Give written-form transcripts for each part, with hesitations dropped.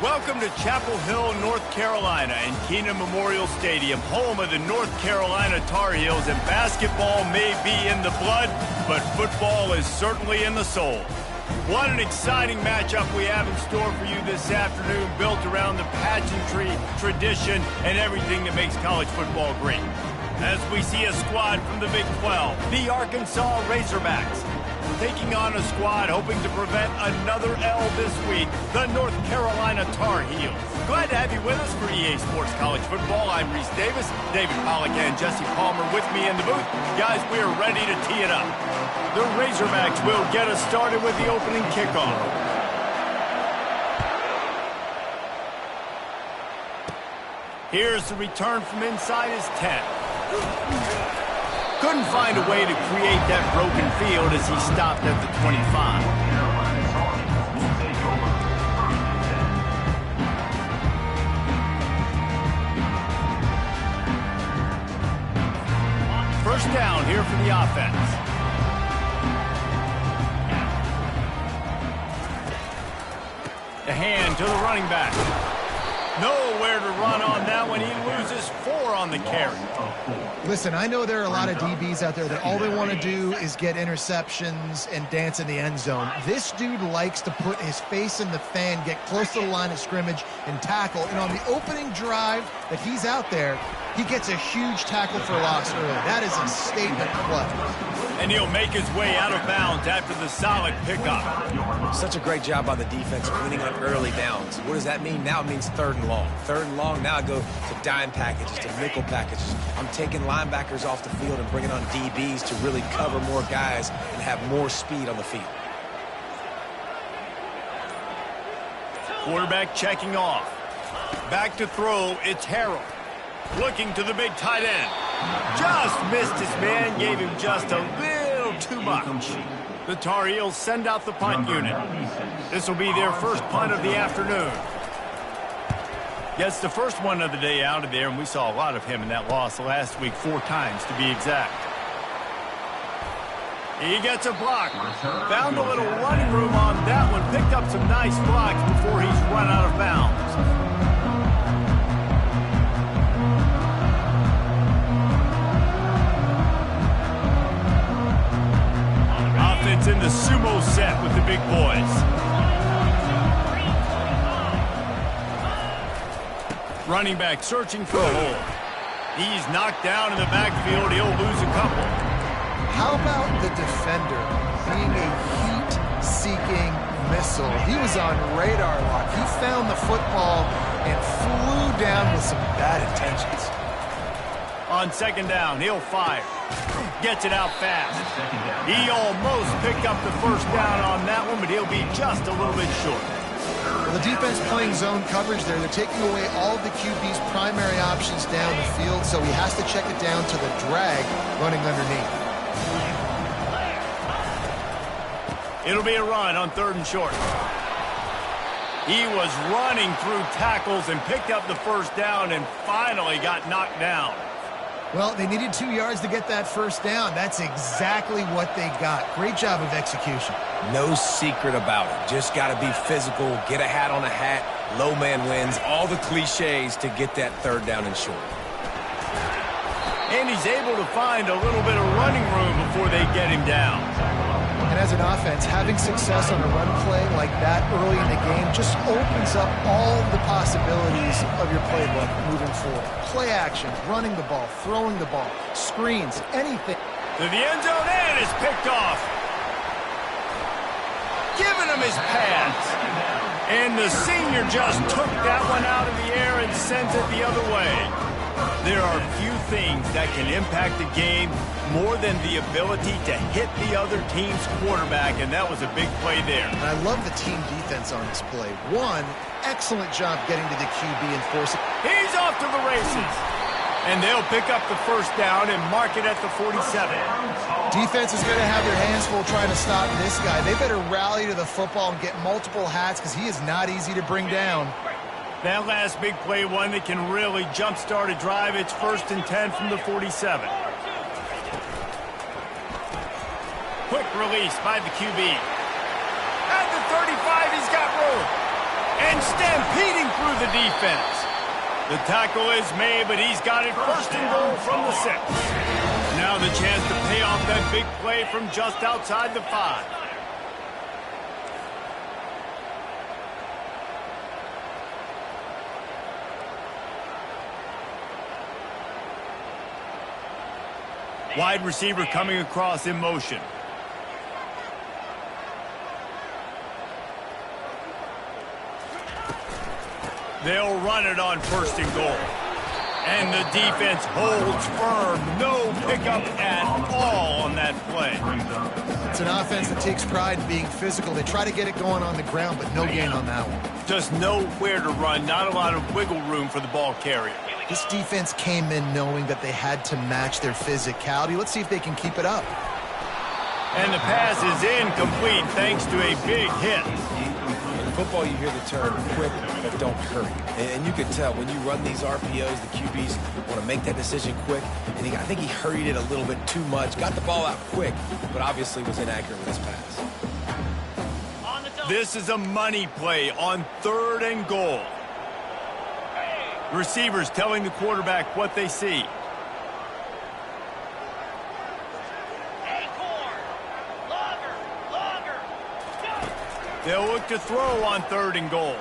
Welcome to Chapel Hill, North Carolina, and Kenan Memorial Stadium, home of the North Carolina Tar Heels, and basketball may be in the blood, but football is certainly in the soul. What an exciting matchup we have in store for you this afternoon, built around the pageantry, tradition, and everything that makes college football great. As we see a squad from the Big 12, the Arkansas Razorbacks, taking on a squad hoping to prevent another L this week, the North Carolina Tar Heels. Glad to have you with us for EA Sports College Football. I'm Reese Davis, David Pollack and Jesse Palmer with me in the booth. Guys, we are ready to tee it up. The Razorbacks will get us started with the opening kickoff. Here's the return from inside his 10. Couldn't find a way to create that broken field as he stopped at the 25. First down here for the offense. The hand to the running back. Nowhere to run on that one. He loses 4 on the carry. Listen, I know there are a lot of DBs out there that all they want to do is get interceptions and dance in the end zone. This dude likes to put his face in the fan, get close to the line of scrimmage, and tackle. And on the opening drive that he's out there, he gets a huge tackle for loss early. That is a statement play. And he'll make his way out of bounds after the solid pickup. Such a great job by the defense cleaning up early downs. What does that mean? Now it means 3rd and long. 3rd and long, now I go to dime packages, to nickel packages. I'm taking linebackers off the field and bringing on DBs to really cover more guys and have more speed on the field. Quarterback checking off. Back to throw, it's Harrell. Looking to the big tight end. Just missed his man, gave him just a little too much. The Tar Heels send out the punt unit. This will be their first punt of the afternoon. Gets the first one of the day out of there, and we saw a lot of him in that loss last week, 4 times to be exact. He gets a block. Found a little running room on that one. Picked up some nice blocks before he's run out of bounds. Offense in the sumo set with the big boys. Running back searching for a hole. He's knocked down in the backfield. He'll lose a couple. How about the defender being a heat-seeking missile? He was on radar lock. He found the football and flew down with some bad intentions. On 2nd down, he'll fire. Gets it out fast. He almost picked up the first down on that one, but he'll be just a little bit short. Well, the defense playing zone coverage there. They're taking away all of the QB's primary options down the field, so he has to check it down to the drag running underneath. It'll be a run on 3rd and short. He was running through tackles and picked up the first down and finally got knocked down. Well, they needed 2 yards to get that first down. That's exactly what they got. Great job of execution. No secret about it. Just got to be physical, get a hat on a hat, low man wins, all the cliches to get that 3rd down and short. And he's able to find a little bit of running room before they get him down. And And as an offense, having success on a run play like that early in the game just opens up all the possibilities of your playbook moving forward. Play actions, running the ball, throwing the ball, screens, anything. To the end zone, and it's picked off. Giving him his pass. And the senior just took that one out of the air and sends it the other way. There are few things that can impact a game more than the ability to hit the other team's quarterback, and that was a big play there. And I love the team defense on this play. One, excellent job getting to the QB and forcing. He's off to the races. And they'll pick up the first down and mark it at the 47. Defense is going to have their hands full trying to stop this guy. They better rally to the football and get multiple hats because he is not easy to bring down. That last big play, one that can really jumpstart a drive. It's 1st and 10 from the 47. Quick release by the QB. At the 35, he's got room. And stampeding through the defense. The tackle is made, but he's got it 1st and goal from the 6. Now the chance to pay off that big play from just outside the 5. Wide receiver coming across in motion. They'll run it on 1st and goal. And the defense holds firm. No pickup at all on that play. It's an offense that takes pride in being physical. They try to get it going on the ground, but no gain on that one. Just nowhere to run. Not a lot of wiggle room for the ball carrier. This defense came in knowing that they had to match their physicality. Let's see if they can keep it up. And the pass is incomplete thanks to a big hit. In football, you hear the term quick, but don't hurry. And you can tell when you run these RPOs, the QBs want to make that decision quick. And I think he hurried it a little bit too much. Got the ball out quick, but obviously was inaccurate with his pass. This is a money play on 3rd and goal. Receivers telling the quarterback what they see. They'll look to throw on 3rd and goal.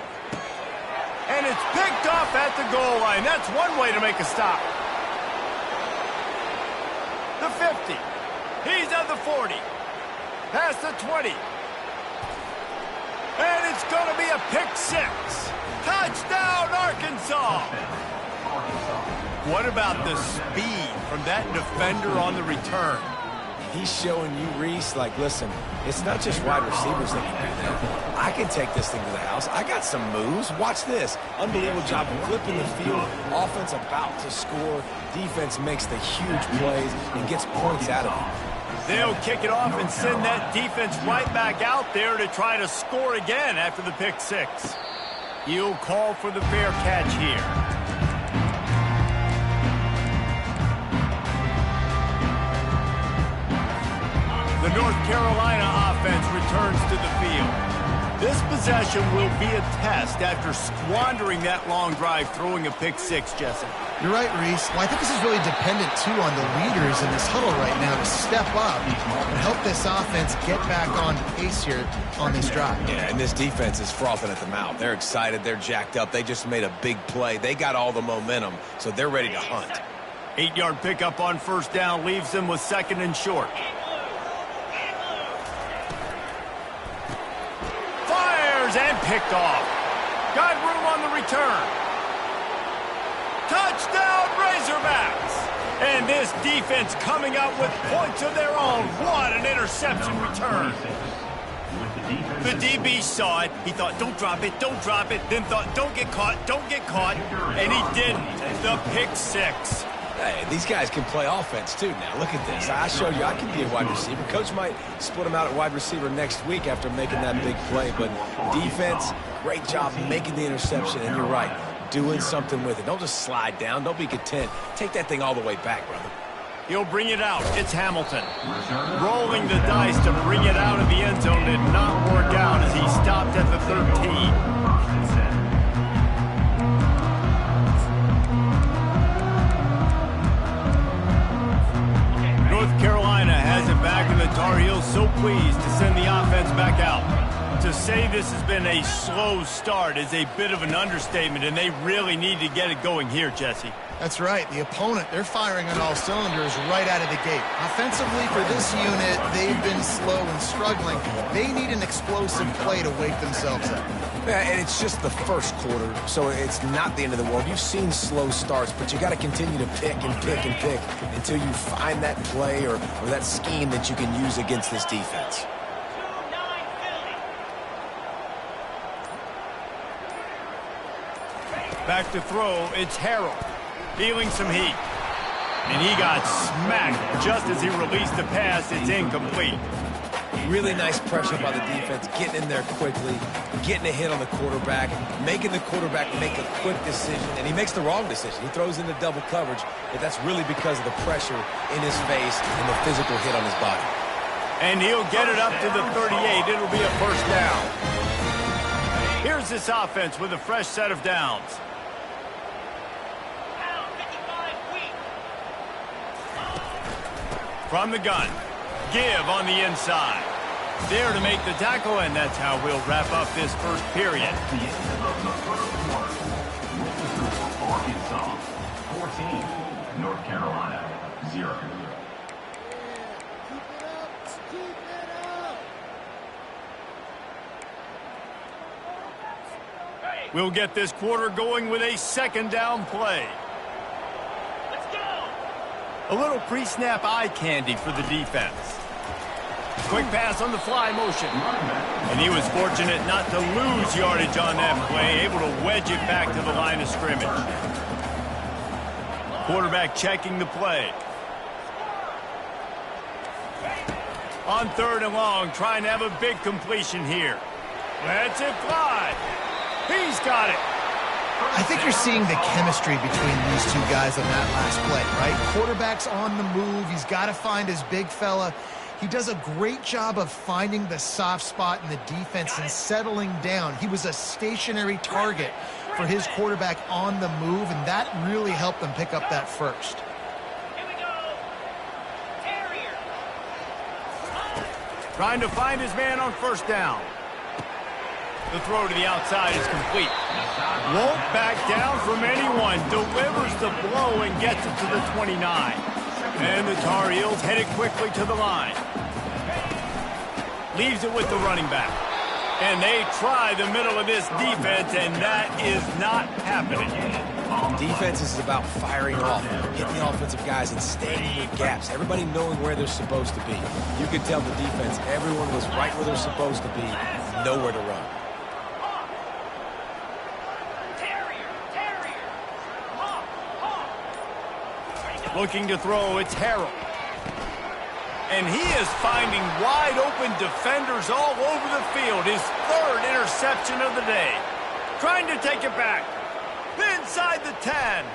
And it's picked off at the goal line. That's one way to make a stop. The 50. He's at the 40. Past the 20. And it's going to be a pick 6. Touchdown, Arkansas! What about the speed from that defender on the return? He's showing you, Reese, like, listen, it's not just wide receivers that can do that. I can take this thing to the house. I got some moves. Watch this. Unbelievable job flipping the field. Offense about to score. Defense makes the huge plays and gets points out of it. They'll kick it off and send that defense right back out there to try to score again after the pick 6. He'll call for the fair catch here. The North Carolina offense returns to the field. This possession will be a test after squandering that long drive throwing a pick 6, Jesse. You're right, Reese. Well, I think this is really dependent, too, on the leaders in this huddle right now to step up and help this offense get back on pace here on this drive. Yeah, and this defense is frothing at the mouth. They're excited. They're jacked up. They just made a big play. They got all the momentum, so they're ready to hunt. 8-yard pickup on 1st down leaves them with 2nd and short. Fires and picked off. Got room on the return. Touchdown, Razorbacks! And this defense coming up with points of their own. What an interception return. The DB saw it. He thought, don't drop it, don't drop it. Then thought, don't get caught, don't get caught. And he didn't. The pick 6. Hey, these guys can play offense, too, now. Look at this. I showed you I can be a wide receiver. Coach might split them out at wide receiver next week after making that big play. But defense, great job making the interception. And you're right, doing something with it. Don't just slide down. Don't be content. Take that thing all the way back, brother. He'll bring it out. It's Hamilton. Rolling the dice to bring it out of the end zone did not work out as he stopped at the 13. North Carolina has it back, and the Tar Heels so pleased to send say this has been a slow start is a bit of an understatement, and they really need to get it going here, Jesse. That's right. The opponent, they're firing on all cylinders right out of the gate. Offensively, for this unit, they've been slow and struggling. They need an explosive play to wake themselves up. Yeah, and it's just the first quarter, so it's not the end of the world. You've seen slow starts, but you got to continue to pick and pick and pick until you find that play or that scheme that you can use against this defense. Back to throw, it's Harrell. Feeling some heat. And he got smacked just as he released the pass. It's incomplete. Really nice pressure by the defense, getting in there quickly, getting a hit on the quarterback, making the quarterback make a quick decision, and he makes the wrong decision. He throws into double coverage, but that's really because of the pressure in his face and the physical hit on his body. And he'll get it up to the 38. It'll be a first down. Here's this offense with a fresh set of downs. From the gun, give on the inside. There to make the tackle, and that's how we'll wrap up this first period. 14, North Carolina, 0. We'll get this quarter going with a second down play. A little pre-snap eye candy for the defense. Quick pass on the fly motion. And he was fortunate not to lose yardage on that play, able to wedge it back to the line of scrimmage. Quarterback checking the play. On 3rd and long, trying to have a big completion here. Lets it fly. He's got it. I think you're seeing the chemistry between these two guys on that last play, right? Quarterback's on the move. He's got to find his big fella. He does a great job of finding the soft spot in the defense and settling down. He was a stationary target for his quarterback on the move, and that really helped them pick up that first. Trying to find his man on first down. The throw to the outside is complete. Won't back down from anyone. Delivers the blow and gets it to the 29. And the Tar Heels headed quickly to the line. Leaves it with the running back. And they try the middle of this defense, and that is not happening. Defense is about firing off, hitting the offensive guys and staying in your gaps. Everybody knowing where they're supposed to be. You could tell the defense, everyone was right where they're supposed to be, nowhere to run. Looking to throw, it's Harrell. And he is finding wide-open defenders all over the field. His 3rd interception of the day. Trying to take it back. Inside the 10.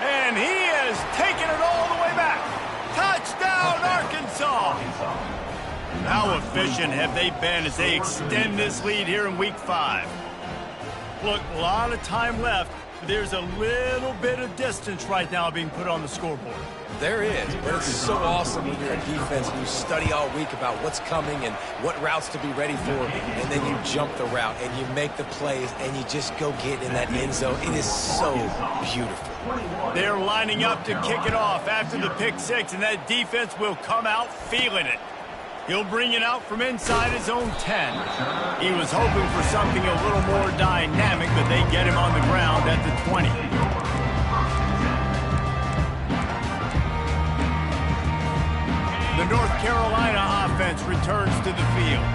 And he has taken it all the way back. Touchdown, Arkansas! How efficient have they been as they extend this lead here in Week 5? Look, a lot of time left. There's a little bit of distance right now being put on the scoreboard. There is, but it's so awesome when you're a defense and you study all week about what's coming and what routes to be ready for, and then you jump the route and you make the plays and you just go get in that end zone. It is so beautiful. They're lining up to kick it off after the pick 6, and that defense will come out feeling it. He'll bring it out from inside his own 10. He was hoping for something a little more dynamic, but they get him on the ground at the 20. The North Carolina offense returns to the field.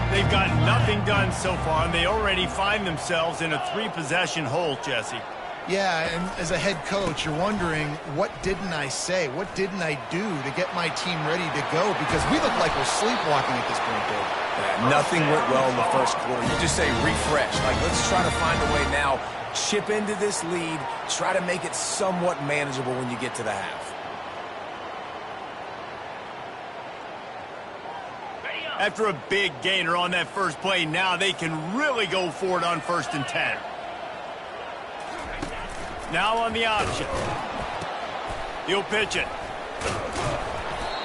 They've got nothing done so far, and they already find themselves in a 3-possession hole, Jesse. Yeah, and as a head coach, you're wondering, what didn't I say? What didn't I do to get my team ready to go? Because we look like we're sleepwalking at this point, Dave. Yeah, nothing went well in the first quarter. You just say refresh. Like, let's try to find a way now. Chip into this lead. Try to make it somewhat manageable when you get to the half. After a big gainer on that first play, now they can really go for it on 1st and 10. Now on the option. He'll pitch it.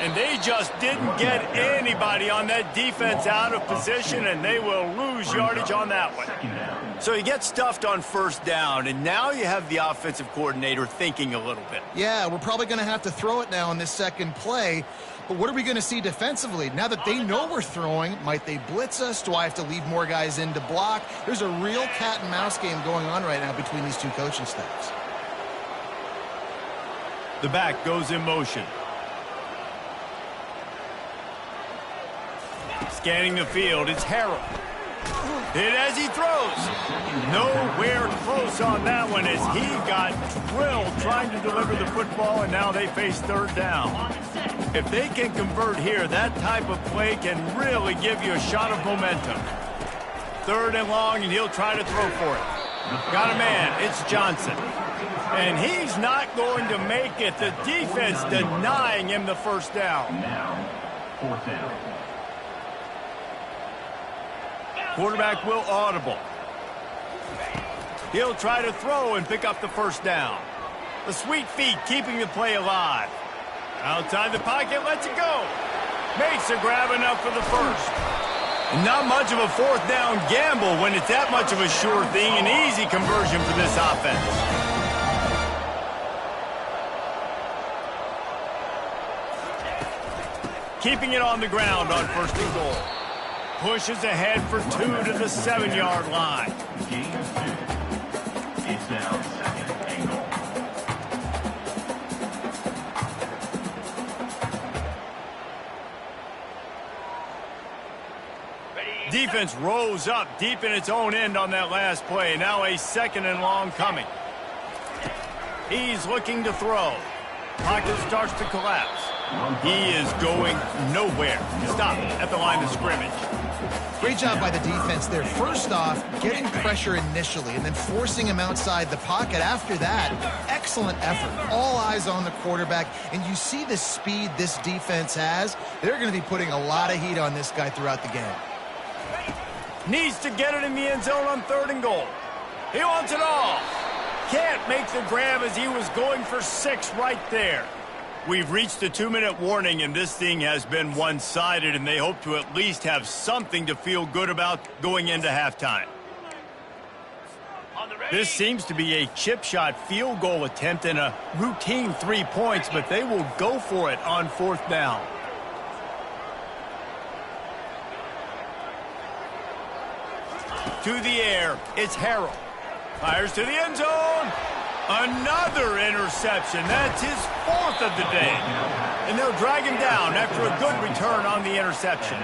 And they just didn't get anybody on that defense out of position, and they will lose yardage on that one. So he gets stuffed on first down, and now you have the offensive coordinator thinking a little bit. Yeah, we're probably going to have to throw it now on this second play. But what are we going to see defensively? Now that they know we're throwing, might they blitz us? Do I have to leave more guys in to block? There's a real cat and mouse game going on right now between these two coaching staffs. The back goes in motion. Scanning the field, it's Harrell. Hit as he throws. Nowhere close on that one as he got drilled trying to deliver the football, and now they face third down. If they can convert here, that type of play can really give you a shot of momentum. Third and long, and he'll try to throw for it. Got a man, it's Johnson. And he's not going to make it. The defense denying him the first down. Now, fourth down. Quarterback will audible. He'll try to throw and pick up the first down. The sweet feet keeping the play alive. Outside the pocket, lets it go. Makes a grab enough for the first. Not much of a fourth down gamble when it's that much of a sure thing. An easy conversion for this offense. Keeping it on the ground on first and goal. Pushes ahead for 2 to the 7-yard line. Gain of 2. It's now second and goal. Defense rose up deep in its own end on that last play. Now a second and long coming. He's looking to throw. Pocket starts to collapse. He is going nowhere. Stop at the line of scrimmage. Great job by the defense there. First off, getting pressure initially and then forcing him outside the pocket. After that, excellent effort. All eyes on the quarterback. And you see the speed this defense has. They're going to be putting a lot of heat on this guy throughout the game. Needs to get it in the end zone on third and goal. He wants it all. Can't make the grab as he was going for 6 right there. We've reached the 2-minute warning, and this thing has been one-sided, and they hope to at least have something to feel good about going into halftime. This seems to be a chip shot field goal attempt and a routine 3 points, but they will go for it on fourth down. To the air, it's Harrell. Fires to the end zone. Another interception. That's his 4th of the day. And they'll drag him down after a good return on the interception.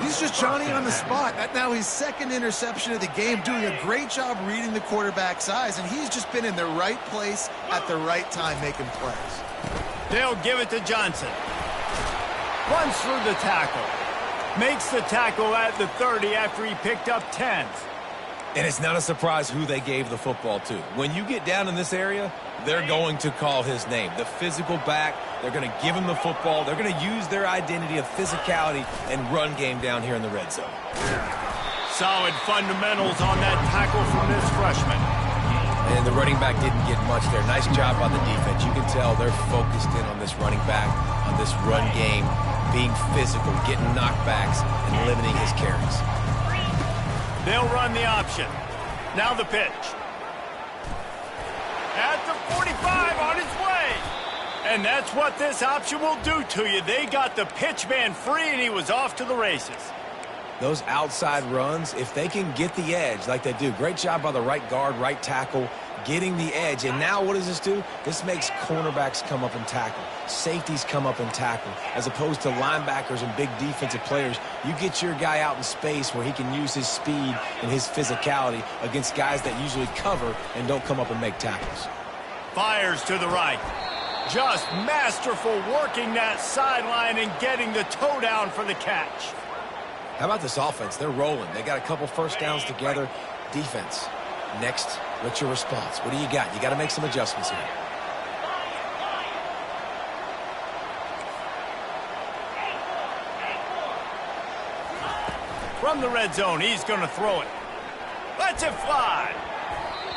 He's just Johnny on the spot. That's now his 2nd interception of the game, doing a great job reading the quarterback's eyes, and he's just been in the right place at the right time making plays. They'll give it to Johnson. Runs through the tackle. Makes the tackle at the 30 after he picked up 10. And it's not a surprise who they gave the football to. When you get down in this area, they're going to call his name. The physical back, they're going to give him the football. They're going to use their identity of physicality and run game down here in the red zone. Solid fundamentals on that tackle from this freshman. And the running back didn't get much there. Nice job by the defense. You can tell they're focused in on this running back, on this run game, being physical, getting knockbacks, and limiting his carries. They'll run the option. Now the pitch. At the 45 on its way. And that's what this option will do to you. They got the pitch man free, and he was off to the races. Those outside runs, if they can get the edge like they do, great job by the right guard, right tackle, getting the edge. And now what does this do? This makes cornerbacks come up and tackle. Safeties come up and tackle. As opposed to linebackers and big defensive players, you get your guy out in space where he can use his speed and his physicality against guys that usually cover and don't come up and make tackles. Fires to the right. Just masterful working that sideline and getting the toe down for the catch. How about this offense? They're rolling. They got a couple first downs together. Defense. Next, what's your response? What do you got? You got to make some adjustments here. From the red zone, he's going to throw it. Lets it fly.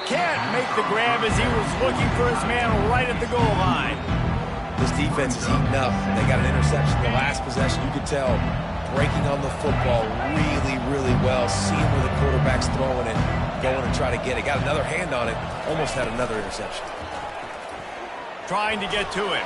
Can't make the grab as he was looking for his man right at the goal line. This defense is heating up. They got an interception the last possession. You could tell breaking on the football really, really well, seeing where the quarterback's throwing it, going to try to get it. Got another hand on it, almost had another interception. Trying to get to it.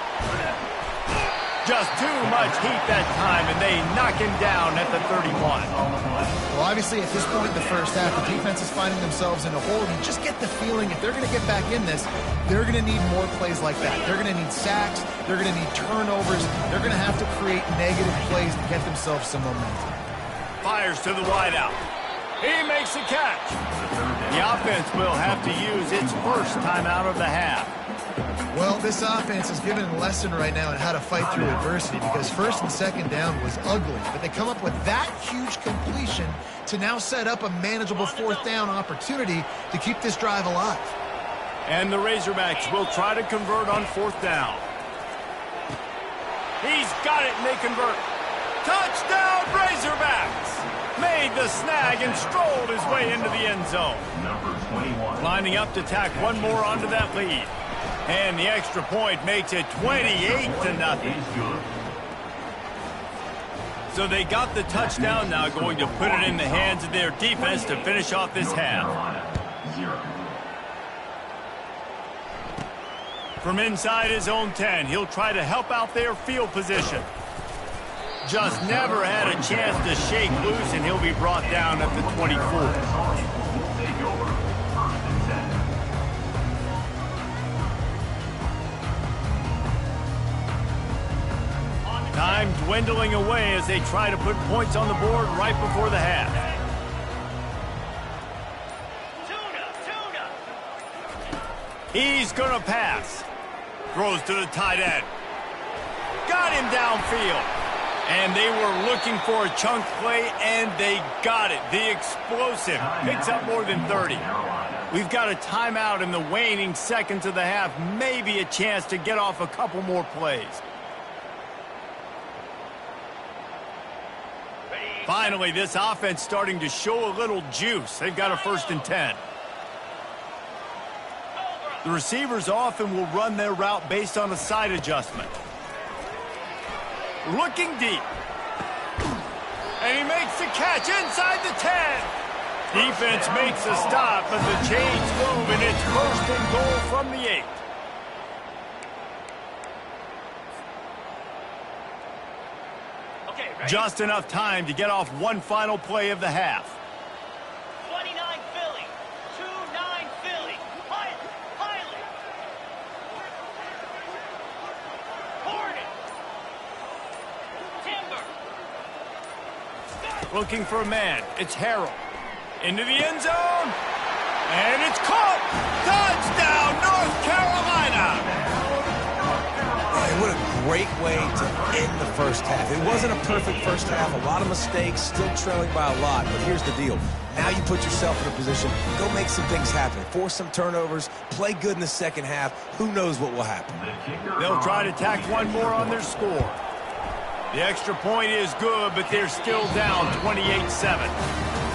Just too much heat that time, and they knock him down at the 31. Well, obviously, at this point in the first half, the defense is finding themselves in a hole. You just get the feeling if they're going to get back in this, they're going to need more plays like that. They're going to need sacks. They're going to need turnovers. They're going to have to create negative plays to get themselves some momentum. Fires to the wideout. He makes the catch. The offense will have to use its first timeout of the half. Well, this offense is giving a lesson right now on how to fight through adversity because first and second down was ugly, but they come up with that huge completion to now set up a manageable fourth down opportunity to keep this drive alive. And the Razorbacks will try to convert on fourth down. He's got it, and they convert. Touchdown, Razorbacks! Made the snag and strolled his way into the end zone. Number 21. Lining up to tack one more onto that lead. And the extra point makes it 28-0. So they got the touchdown, now going to put it in the hands of their defense to finish off this half. From inside his own 10, he'll try to help out their field position. Just never had a chance to shake loose, and he'll be brought down at the 24. Time dwindling away as they try to put points on the board right before the half. He's going to pass. Throws to the tight end. Got him downfield. And they were looking for a chunk play, and they got it. The explosive picks up more than 30. We've got a timeout in the waning seconds of the half. Maybe a chance to get off a couple more plays. Finally, this offense starting to show a little juice. They've got a 1st and 10. The receivers often will run their route based on a side adjustment. Looking deep. And he makes the catch inside the 10. Defense makes a stop, but the chains move, and it's 1st and goal from the 8. Just enough time to get off one final play of the half. 29 Philly, 2-9 Philly, Pilot, Hornet, Timber. Looking for a man. It's Harrell. Into the end zone. And it's caught. Touchdown, North Carolina. What a great way to end the first half. It wasn't a perfect first half, a lot of mistakes, still trailing by a lot, but here's the deal. Now you put yourself in a position, go make some things happen, force some turnovers, play good in the second half. Who knows what will happen? They'll try to tack one more on their score. The extra point is good, but they're still down 28-7.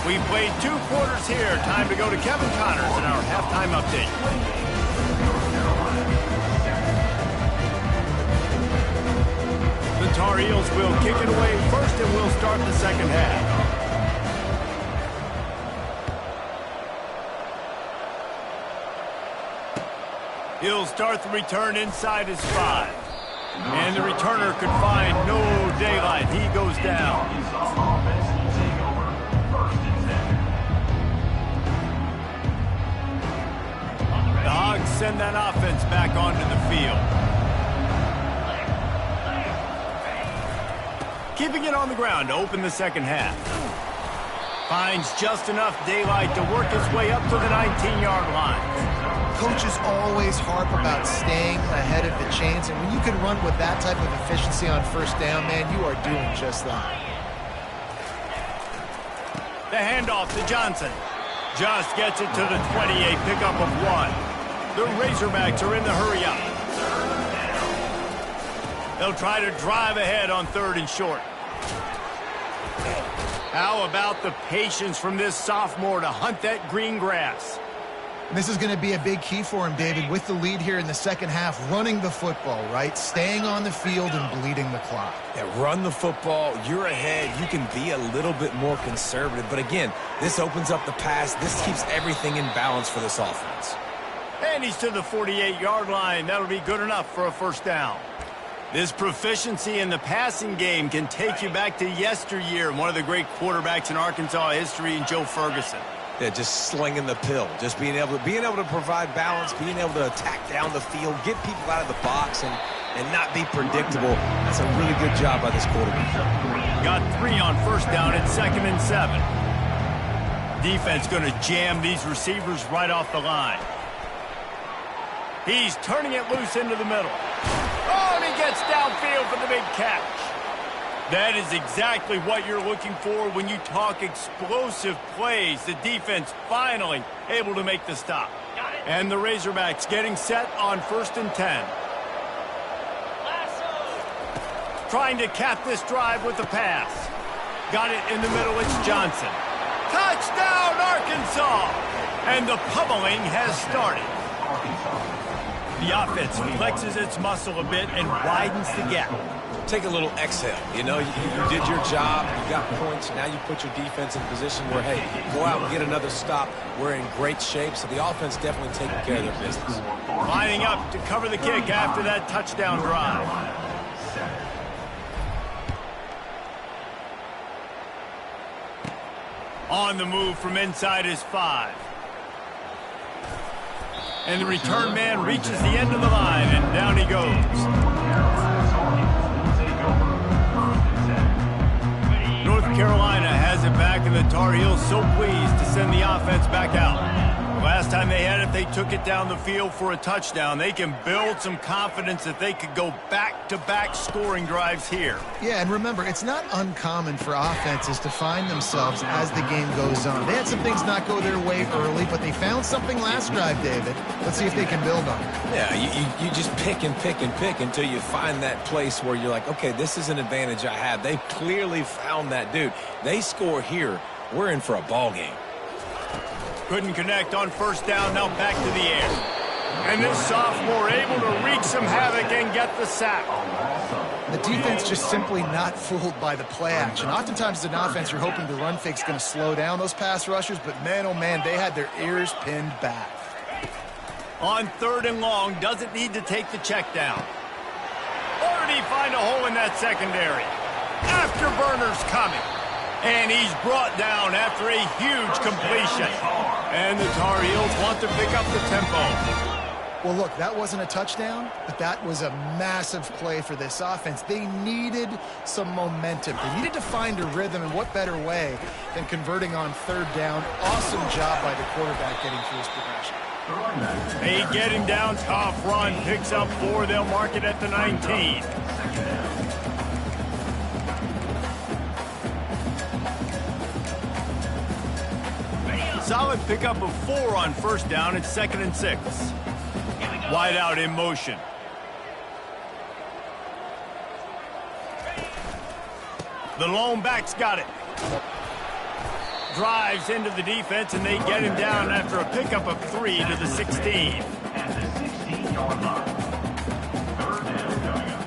We played 2 quarters here. Time to go to Kevin Connors in our halftime update. The Tar Heels will kick it away first, and we'll start the second half. He'll start the return inside his 5. And the returner could find no daylight. He goes down. The Hogs send that offense back onto the field. Keeping it on the ground to open the second half. Finds just enough daylight to work his way up to the 19-yard line. Coaches always harp about staying ahead of the chains, and when you can run with that type of efficiency on first down, man, you are doing just that. The handoff to Johnson. Just gets it to the 28, pickup of 1. The Razorbacks are in the hurry up. They'll try to drive ahead on 3rd and short. How about the patience from this sophomore to hunt that green grass? This is going to be a big key for him, David, with the lead here in the second half, running the football, right? Staying on the field and bleeding the clock. Yeah, run the football. You're ahead. You can be a little bit more conservative. But again, this opens up the pass. This keeps everything in balance for this offense. And he's to the 48-yard line. That'll be good enough for a first down. This proficiency in the passing game can take you back to yesteryear, one of the great quarterbacks in Arkansas history, in Joe Ferguson. Yeah, just slinging the pill, just being able to provide balance, being able to attack down the field, get people out of the box, and not be predictable. That's a really good job by this quarterback. Got 3 on first down at 2nd and 7. Defense going to jam these receivers right off the line. He's turning it loose into the middle. Oh, and he gets downfield for the big catch. That is exactly what you're looking for when you talk explosive plays. The defense finally able to make the stop. And the Razorbacks getting set on 1st and 10. Trying to cap this drive with the pass. Got it in the middle. It's Johnson. Touchdown, Arkansas! And the pummeling has started. The offense flexes its muscle a bit and widens the gap. Take a little exhale. You know, you did your job. You got points. Now you put your defense in position where, hey, go out and get another stop. We're in great shape, so the offense definitely taking care of their business. Lining up to cover the kick after that touchdown drive. On the move from inside his 5. And the return man reaches the end of the line, and down he goes. North Carolina has it back, and the Tar Heels so pleased to send the offense back out. Last time they had it, they took it down the field for a touchdown. They can build some confidence that they could go back-to-back scoring drives here. Yeah, and remember, it's not uncommon for offenses to find themselves as the game goes on. They had some things not go their way early, but they found something last drive, David. Let's see if they can build on it. Yeah, you just pick and pick and pick until you find that place where you're like, okay, this is an advantage I have. They clearly found that dude. They score here, we're in for a ball game. Couldn't connect on first down, now back to the air. And this sophomore able to wreak some havoc and get the sack. The defense just simply not fooled by the play action. Oftentimes as an offense, you're hoping the run fake's going to slow down those pass rushers, but man, oh man, they had their ears pinned back. On 3rd and long, doesn't need to take the check down. Already find a hole in that secondary. Afterburner's coming. And he's brought down after a huge completion. And the Tar Heels want to pick up the tempo. Well, look, that wasn't a touchdown, but that was a massive play for this offense. They needed some momentum. They needed to find a rhythm, and what better way than converting on 3rd down. Awesome job by the quarterback getting through his progression. They get him down, tough run, picks up 4. They'll mark it at the 19. Solid pickup of 4 on first down at 2nd and 6. Wide out in motion. The lone back's got it. Drives into the defense, and they get him down after a pickup of 3 to the 16. At the 16-yard line. 3rd down coming up.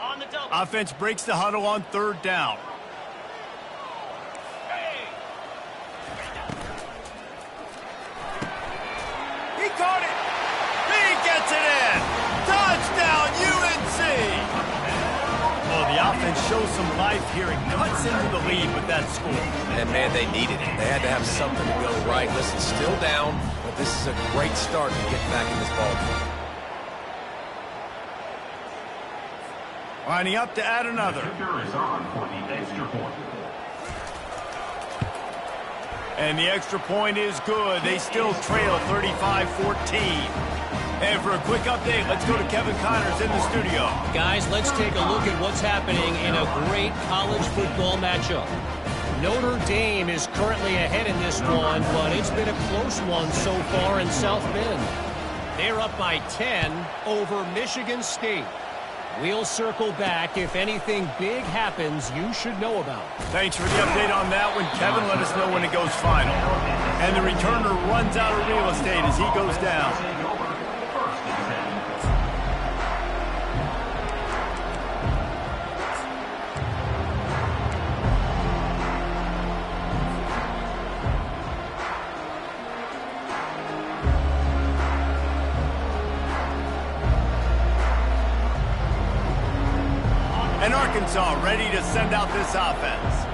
On the double. Offense breaks the huddle on 3rd down. He caught it. He gets it in. Touchdown, UNC. Well, the offense shows some life here and cuts into the lead with that score. And, man, they needed it. They had to have something to go right. Listen, still down, but this is a great start to get back in this ballgame. Lining up to add another. Kicker is on for the extra point. And the extra point is good. They still trail 35-14. And for a quick update, let's go to Kevin Connors in the studio. Guys, let's take a look at what's happening in a great college football matchup. Notre Dame is currently ahead in this one, but it's been a close one so far in South Bend. They're up by 10 over Michigan State. We'll circle back if anything big happens you should know about. Thanks for the update on that one, Kevin. Let us know when it goes final. And the returner runs out of real estate as he goes down. And Arkansas ready to send out this offense.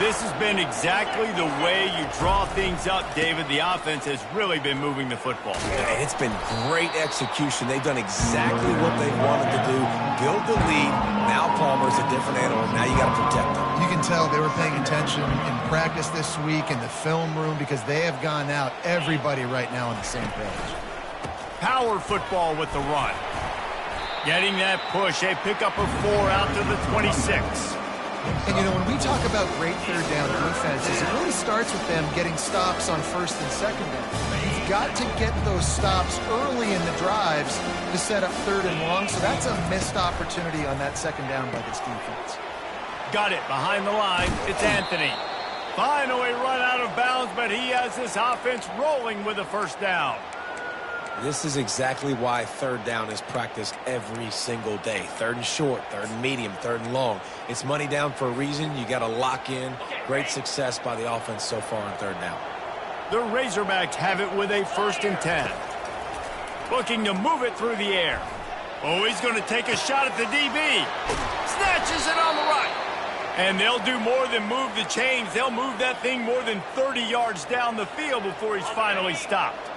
This has been exactly the way you draw things up, David. The offense has really been moving the football. And it's been great execution. They've done exactly what they wanted to do. Build the lead. Now Palmer's a different animal. Now you got to protect them. You can tell they were paying attention in practice this week in the film room because they have gone out, everybody right now on the same page. Power football with the run. Getting that push, a pickup of 4 out to the 26. And, you know, when we talk about great third down defenses, it really starts with them getting stops on first and second down. You've got to get those stops early in the drives to set up third and long, so that's a missed opportunity on that second down by this defense. Got it behind the line. It's Anthony. Finally run out of bounds, but he has this offense rolling with a first down. This is exactly why third down is practiced every single day. Third and short, third and medium, third and long. It's money down for a reason. You got to lock in. Great success by the offense so far on third down. The Razorbacks have it with a 1st and 10. Looking to move it through the air. Oh, he's going to take a shot at the DB. Snatches it on the right. And they'll do more than move the chains. They'll move that thing more than 30 yards down the field before he's finally stopped.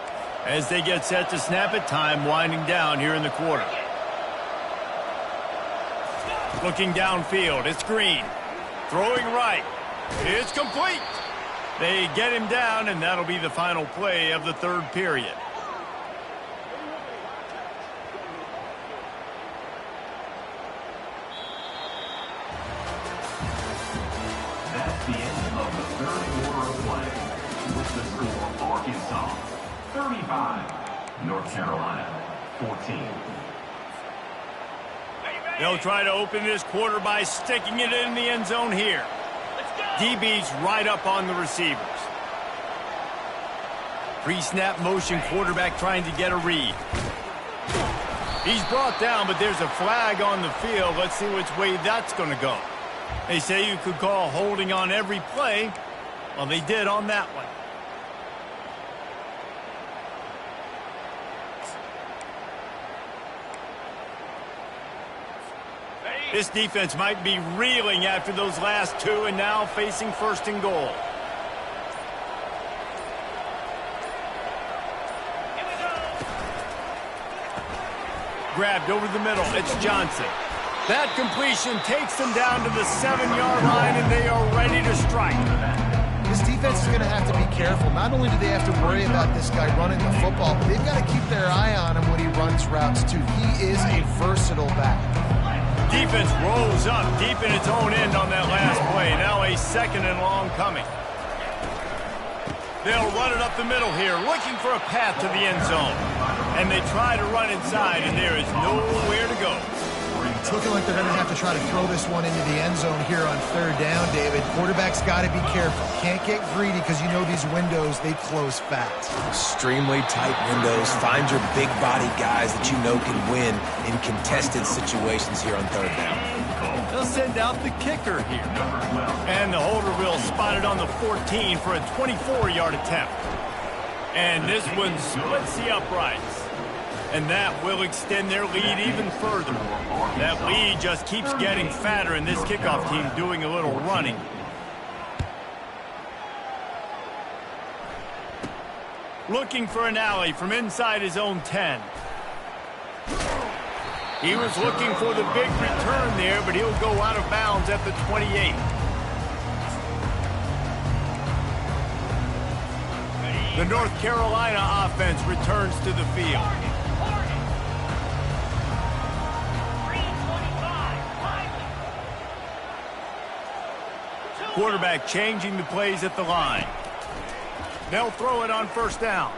As they get set to snap it, time winding down here in the quarter. Looking downfield, it's Green. Throwing right. It's complete. They get him down, and that'll be the final play of the third period. That's the end of the third quarter of play. With the score, Arkansas 35, North Carolina 14. They'll try to open this quarter by sticking it in the end zone here. DB's right up on the receivers. Pre-snap motion quarterback trying to get a read. He's brought down, but there's a flag on the field. Let's see which way that's going to go. They say you could call holding on every play. Well, they did on that one. This defense might be reeling after those last two and now facing 1st and goal. Grabbed over the middle. It's Johnson. That completion takes them down to the 7-yard line, and they are ready to strike. This defense is going to have to be careful. Not only do they have to worry about this guy running the football, but they've got to keep their eye on him when he runs routes, too. He is a versatile back. Defense rolls up deep in its own end on that last play. Now a 2nd and long coming. They'll run it up the middle here, looking for a path to the end zone. And they try to run inside, and there is nowhere to go. It's looking like they're going to have to try to throw this one into the end zone here on third down, David. Quarterback's got to be careful. Can't get greedy because you know these windows, they close fast. Extremely tight windows. Find your big body guys that you know can win in contested situations here on third down. They'll send out the kicker here. And the holder will spot it on the 14 for a 24-yard attempt. And this one splits the uprights. And that will extend their lead even further. That lead just keeps getting fatter, and this kickoff team doing a little running. Looking for an alley from inside his own 10. He was looking for the big return there, but he'll go out of bounds at the 28. The North Carolina offense returns to the field. Quarterback changing the plays at the line. They'll throw it on 1st down.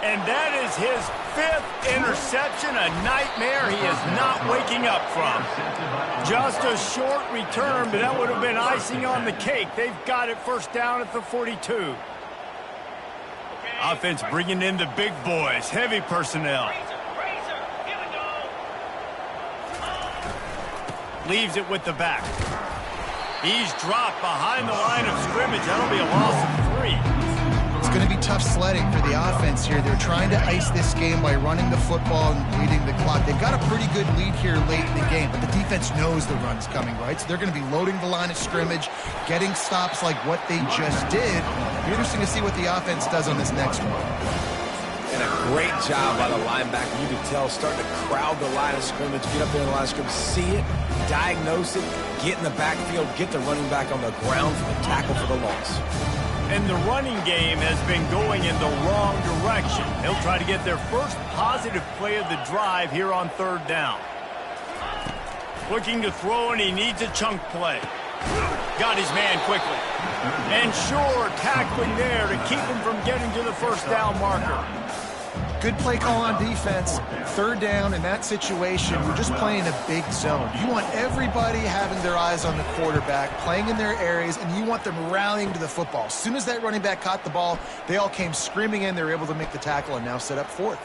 And that is his 5th interception, a nightmare he is not waking up from. Just a short return, but that would have been icing on the cake. They've got it first down at the 42. Offense bringing in the big boys, heavy personnel. Razor, here we go. Leaves it with the back. He's dropped behind the line of scrimmage. That'll be a loss of 3. It's going to be tough sledding for the offense here. They're trying to ice this game by running the football and bleeding the clock. They've got a pretty good lead here late in the game, but the defense knows the run's coming, right? So they're going to be loading the line of scrimmage, getting stops like what they just did. Be interesting to see what the offense does on this next one. And a great job by the linebacker. You can tell, starting to crowd the line of scrimmage, get up there in the line of scrimmage, see it, diagnose it, get in the backfield, get the running back on the ground for the tackle for the loss. And the running game has been going in the wrong direction. They'll try to get their first positive play of the drive here on 3rd down. Looking to throw, and he needs a chunk play. Got his man quickly. And sure, tackling there to keep him from getting to the first down marker. Good play call on defense. 3rd down in that situation, you're just playing a big zone. You want everybody having their eyes on the quarterback, playing in their areas, and you want them rallying to the football. As soon as that running back caught the ball, they all came screaming in. They were able to make the tackle and now set up 4th.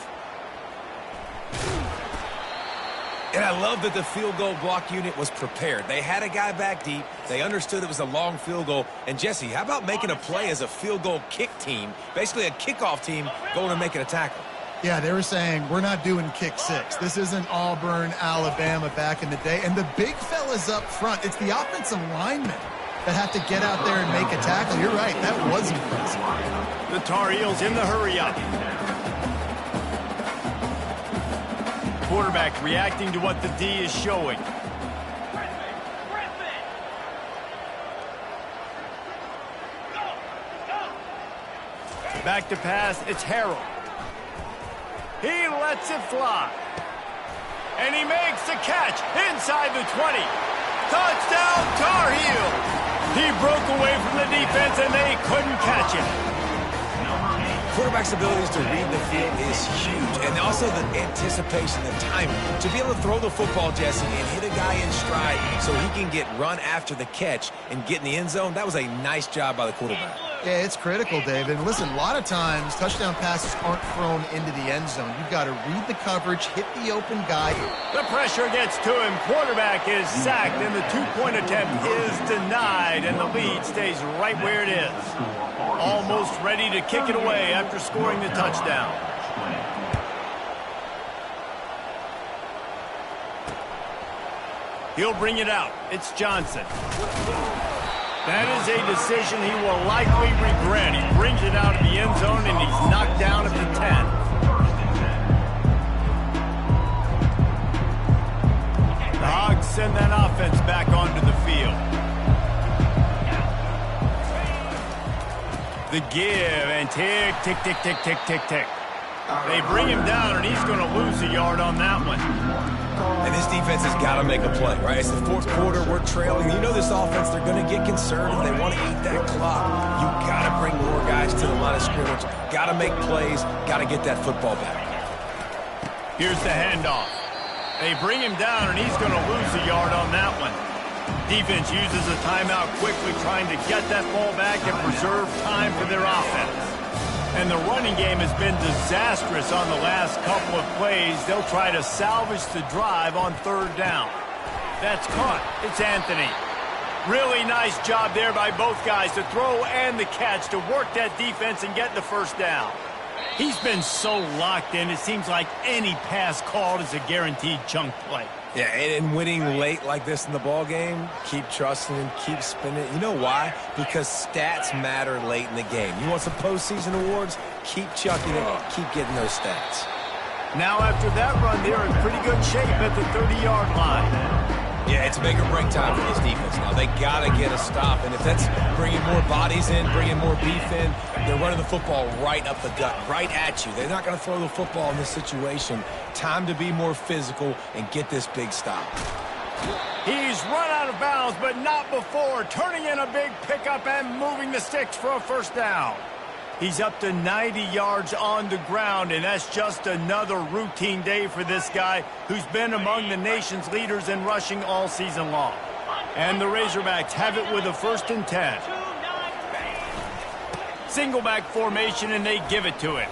And I love that the field goal block unit was prepared. They had a guy back deep. They understood it was a long field goal. And, Jesse, how about making a play as a field goal kick team, basically a kickoff team, going and making a tackle? Yeah, they were saying, we're not doing kick 6. This isn't Auburn, Alabama back in the day. And the big fellas up front, it's the offensive linemen that have to get out there and make a tackle. You're right, that was impressive. The Tar Heels in the hurry-up. Quarterback reacting to what the D is showing. Back to pass, it's Harrell. He lets it fly. And he makes the catch inside the 20. Touchdown, Tar Heels! He broke away from the defense and they couldn't catch him. Quarterback's abilities to read the field is huge, and also the anticipation, the timing. To be able to throw the football, Jesse, and hit a guy in stride so he can get run after the catch and get in the end zone, that was a nice job by the quarterback. Yeah, it's critical, David. Listen, a lot of times touchdown passes aren't thrown into the end zone. You've got to read the coverage, hit the open guy. The pressure gets to him. Quarterback is sacked, and the 2-point attempt is denied, and the lead stays right where it is. Almost ready to kick it away after scoring the touchdown. He'll bring it out. It's Johnson. That is a decision he will likely regret. He brings it out of the end zone, and he's knocked down at the 10. The Hogs send that offense back onto the field. The give, and tick, tick, tick, tick, tick, tick, tick. They bring him down, and he's going to lose a yard on that one. And this defense has got to make a play, right? It's the 4th quarter. We're trailing. You know this offense, they're going to get conservative. They want to eat that clock. You got to bring more guys to the line of scrimmage. Got to make plays. Got to get that football back. Here's the handoff. They bring him down, and he's going to lose a yard on that one. Defense uses a timeout quickly, trying to get that ball back and preserve time for their offense. And the running game has been disastrous on the last couple of plays. They'll try to salvage the drive on 3rd down. That's caught. It's Anthony. Really nice job there by both guys to throw and the catch to work that defense and get the first down. He's been so locked in, it seems like any pass called is a guaranteed chunk play. Yeah, and winning late like this in the ball game, keep trusting him, keep spinning. You know why? Because stats matter late in the game. You want some postseason awards? Keep chucking it, keep getting those stats. Now after that run, they're in pretty good shape at the 30-yard line. Yeah, it's make or break time for this defense now. They got to get a stop, and if that's bringing more bodies in, bringing more beef in, they're running the football right up the gut, right at you. They're not going to throw the football in this situation. Time to be more physical and get this big stop. He's run out of bounds, but not before, turning in a big pickup and moving the sticks for a first down. He's up to 90 yards on the ground, and that's just another routine day for this guy who's been among the nation's leaders in rushing all season long. And the Razorbacks have it with a 1st and 10. Single back formation, and they give it to him.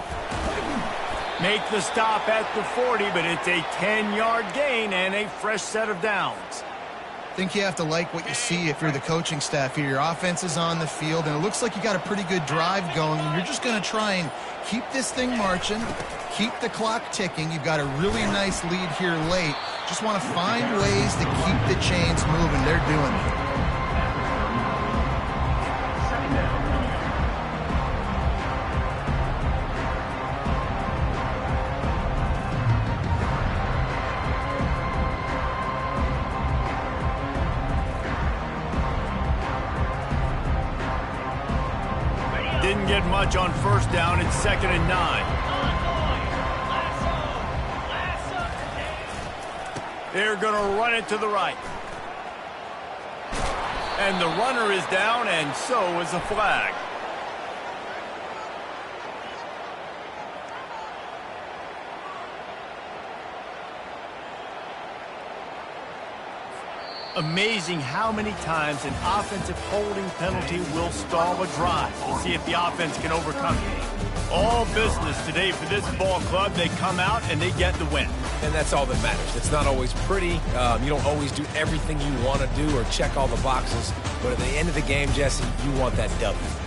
Make the stop at the 40, but it's a 10-yard gain and a fresh set of downs. I think you have to like what you see if you're the coaching staff here. Your offense is on the field, and it looks like you got a pretty good drive going. And you're just going to try and keep this thing marching, keep the clock ticking. You've got a really nice lead here late. Just want to find ways to keep the chains moving. They're doing it. Didn't get much on 1st down. It's 2nd and 9. They're going to run it to the right. And the runner is down, and so is a flag. Amazing how many times an offensive holding penalty will stall a drive. We'll see if the offense can overcome it. All business today for this ball club. They come out and they get the win. And that's all that matters. It's not always pretty. You don't always do everything you want to do or check all the boxes. But at the end of the game, Jesse, you want that W.